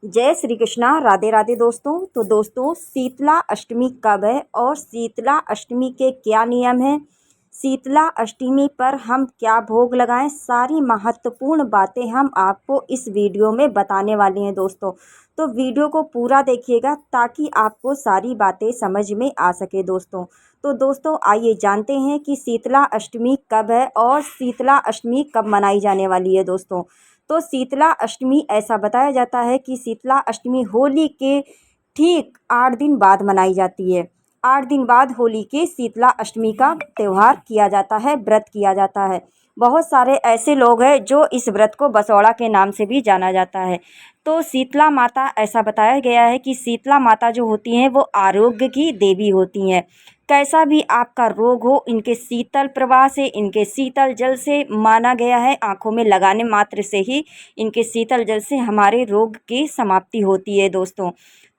जय श्री कृष्णा। राधे राधे दोस्तों। तो दोस्तों, शीतला अष्टमी कब है और शीतला अष्टमी के क्या नियम हैं, शीतला अष्टमी पर हम क्या भोग लगाएं, सारी महत्वपूर्ण बातें हम आपको इस वीडियो में बताने वाले हैं दोस्तों। तो वीडियो को पूरा देखिएगा ताकि आपको सारी बातें समझ में आ सके दोस्तों। तो दोस्तों, आइए जानते हैं कि शीतला अष्टमी कब है और शीतला अष्टमी कब मनाई जाने वाली है दोस्तों। तो शीतला अष्टमी ऐसा बताया जाता है कि शीतला अष्टमी होली के ठीक 8 दिन बाद मनाई जाती है। 8 दिन बाद होली के शीतला अष्टमी का त्यौहार किया जाता है, व्रत किया जाता है। बहुत सारे ऐसे लोग हैं जो इस व्रत को बसौड़ा के नाम से भी जाना जाता है। तो शीतला माता, ऐसा बताया गया है कि शीतला माता जो होती हैं वो आरोग्य की देवी होती हैं। कैसा भी आपका रोग हो, इनके शीतल प्रवाह से, इनके शीतल जल से, माना गया है आँखों में लगाने मात्र से ही इनके शीतल जल से हमारे रोग की समाप्ति होती है दोस्तों।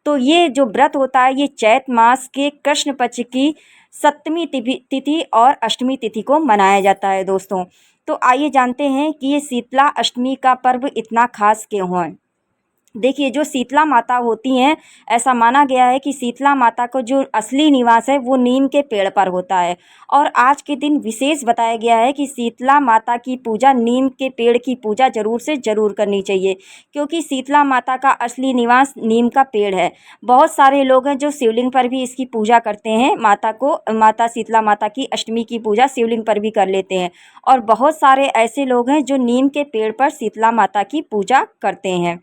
तो ये जो व्रत होता है ये चैत मास के कृष्ण पक्ष की सप्तमी तिथि और अष्टमी तिथि को मनाया जाता है दोस्तों। तो आइए जानते हैं कि ये शीतला अष्टमी का पर्व इतना खास क्यों है। देखिए, जो शीतला माता होती हैं, ऐसा माना गया है कि शीतला माता को जो असली निवास है वो नीम के पेड़ पर होता है। और आज के दिन विशेष बताया गया है कि शीतला माता की पूजा, नीम के पेड़ की पूजा ज़रूर से ज़रूर करनी चाहिए, क्योंकि शीतला माता का असली निवास नीम का पेड़ है। बहुत सारे लोग हैं जो शिवलिंग पर भी इसकी पूजा करते हैं, माता को, माता शीतला माता की अष्टमी की पूजा शिवलिंग पर भी कर लेते हैं। और बहुत सारे ऐसे लोग हैं जो नीम के पेड़ पर शीतला माता की पूजा करते हैं।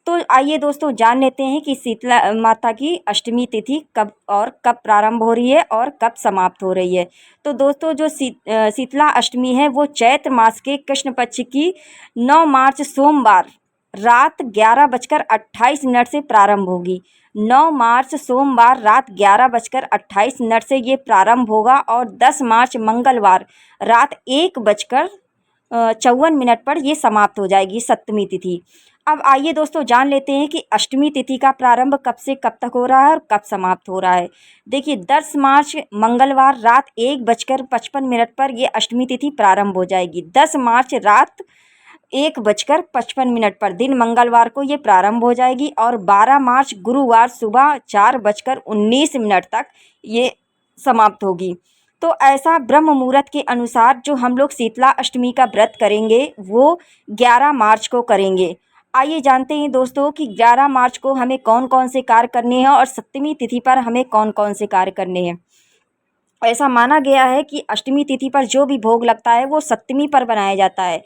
तो आइए दोस्तों, जान लेते हैं कि शीतला माता की अष्टमी तिथि कब और कब प्रारंभ हो रही है और कब समाप्त हो रही है। तो दोस्तों, जो शीतला अष्टमी है वो चैत्र मास के कृष्ण पक्ष की 9 मार्च सोमवार रात 11:28 से प्रारंभ होगी। 9 मार्च सोमवार रात 11:28 से ये प्रारंभ होगा और 10 मार्च मंगलवार रात 1:54 पर ये समाप्त हो जाएगी सप्तमी तिथि। अब आइए दोस्तों, जान लेते हैं कि अष्टमी तिथि का प्रारंभ कब से कब तक हो रहा है और कब समाप्त हो रहा है। देखिए, 10 मार्च मंगलवार रात 1:55 पर ये अष्टमी तिथि प्रारंभ हो जाएगी। 10 मार्च रात 1:55 पर दिन मंगलवार को ये प्रारंभ हो जाएगी और 12 मार्च गुरुवार सुबह 4:19 तक ये समाप्त होगी। तो ऐसा ब्रह्म मुहूर्त के अनुसार जो हम लोग शीतला अष्टमी का व्रत करेंगे वो 11 मार्च को करेंगे। आइए जानते हैं दोस्तों कि 11 मार्च को हमें कौन कौन से कार्य करने हैं और सप्तमी तिथि पर हमें कौन कौन से कार्य करने हैं। ऐसा माना गया है कि अष्टमी तिथि पर जो भी भोग लगता है वो सप्तमी पर बनाया जाता है।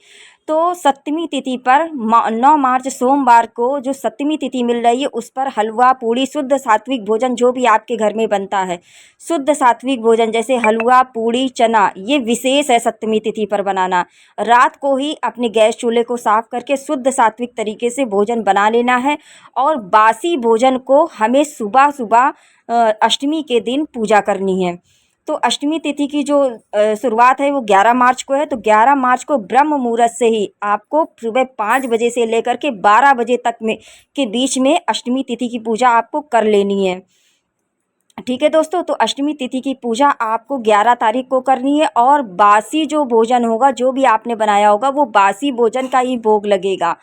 तो सप्तमी तिथि पर 9 मार्च सोमवार को जो सप्तमी तिथि मिल रही है उस पर हलवा पूड़ी, शुद्ध सात्विक भोजन जो भी आपके घर में बनता है, शुद्ध सात्विक भोजन जैसे हलवा पूड़ी चना, ये विशेष है सप्तमी तिथि पर बनाना। रात को ही अपने गैस चूल्हे को साफ करके शुद्ध सात्विक तरीके से भोजन बना लेना है और बासी भोजन को हमें सुबह सुबह अष्टमी के दिन पूजा करनी है। तो अष्टमी तिथि की जो शुरुआत है वो 11 मार्च को है। तो 11 मार्च को ब्रह्म मुहूर्त से ही आपको सुबह 5 बजे से लेकर के 12 बजे तक में के बीच में अष्टमी तिथि की पूजा आपको कर लेनी है। ठीक है दोस्तों, तो अष्टमी तिथि की पूजा आपको 11 तारीख को करनी है और बासी जो भोजन होगा, जो भी आपने बनाया होगा, वो बासी भोजन का ही भोग लगेगा।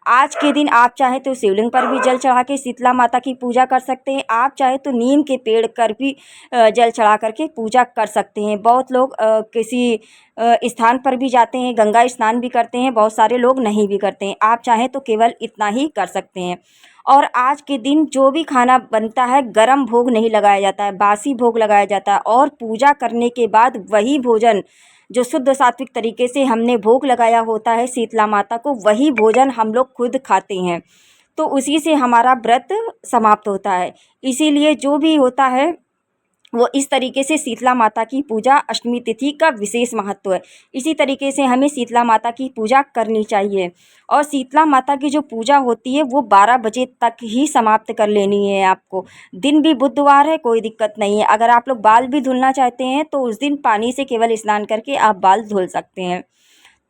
आज के दिन आप चाहें तो शिवलिंग पर भी जल चढ़ा के शीतला माता की पूजा कर सकते हैं। आप चाहे तो नीम के पेड़ पर भी जल चढ़ा करके पूजा कर सकते हैं। बहुत लोग किसी स्थान पर भी जाते हैं, गंगा स्नान भी करते हैं, बहुत सारे लोग नहीं भी करते हैं। आप चाहें तो केवल इतना ही कर सकते हैं। और आज के दिन जो भी खाना बनता है गरम भोग नहीं लगाया जाता है, बासी भोग लगाया जाता है। और पूजा करने के बाद वही भोजन जो शुद्ध सात्विक तरीके से हमने भोग लगाया होता है शीतला माता को, वही भोजन हम लोग खुद खाते हैं। तो उसी से हमारा व्रत समाप्त होता है। इसीलिए जो भी होता है वो इस तरीके से शीतला माता की पूजा अष्टमी तिथि का विशेष महत्व है। इसी तरीके से हमें शीतला माता की पूजा करनी चाहिए। और शीतला माता की जो पूजा होती है वो 12 बजे तक ही समाप्त कर लेनी है आपको। दिन भी बुधवार है, कोई दिक्कत नहीं है। अगर आप लोग बाल भी धुलना चाहते हैं तो उस दिन पानी से केवल स्नान करके आप बाल धुल सकते हैं।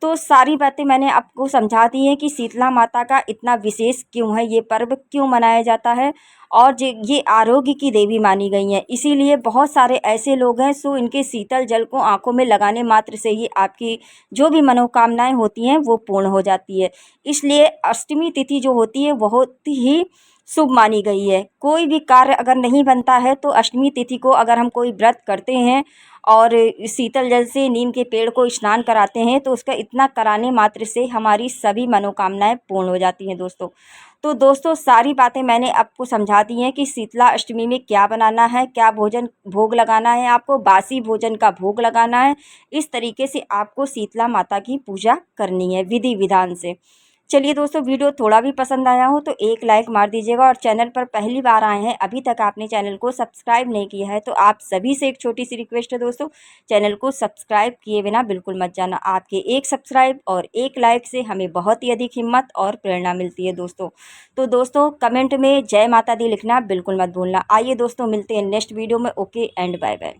तो सारी बातें मैंने आपको समझा दी हैं कि शीतला माता का इतना विशेष क्यों है, ये पर्व क्यों मनाया जाता है और ये आरोग्य की देवी मानी गई हैं। इसीलिए बहुत सारे ऐसे लोग हैं सो इनके शीतल जल को आंखों में लगाने मात्र से ही आपकी जो भी मनोकामनाएं होती हैं वो पूर्ण हो जाती है। इसलिए अष्टमी तिथि जो होती है बहुत ही शुभ मानी गई है। कोई भी कार्य अगर नहीं बनता है तो अष्टमी तिथि को अगर हम कोई व्रत करते हैं और शीतल जल से नीम के पेड़ को स्नान कराते हैं तो उसका इतना कराने मात्र से हमारी सभी मनोकामनाएं पूर्ण हो जाती हैं दोस्तों। तो दोस्तों सारी बातें मैंने आपको समझा दी हैं कि शीतला अष्टमी में क्या बनाना है, क्या भोजन भोग लगाना है, आपको बासी भोजन का भोग लगाना है। इस तरीके से आपको शीतला माता की पूजा करनी है विधि विधान से। चलिए दोस्तों, वीडियो थोड़ा भी पसंद आया हो तो एक लाइक मार दीजिएगा और चैनल पर पहली बार आए हैं, अभी तक आपने चैनल को सब्सक्राइब नहीं किया है तो आप सभी से एक छोटी सी रिक्वेस्ट है दोस्तों, चैनल को सब्सक्राइब किए बिना बिल्कुल मत जाना। आपके एक सब्सक्राइब और एक लाइक से हमें बहुत ही अधिक हिम्मत और प्रेरणा मिलती है दोस्तों। तो दोस्तों कमेंट में जय माता दी लिखना बिल्कुल मत भूलना। आइए दोस्तों मिलते हैं नेक्स्ट वीडियो में। Okay and bye bye.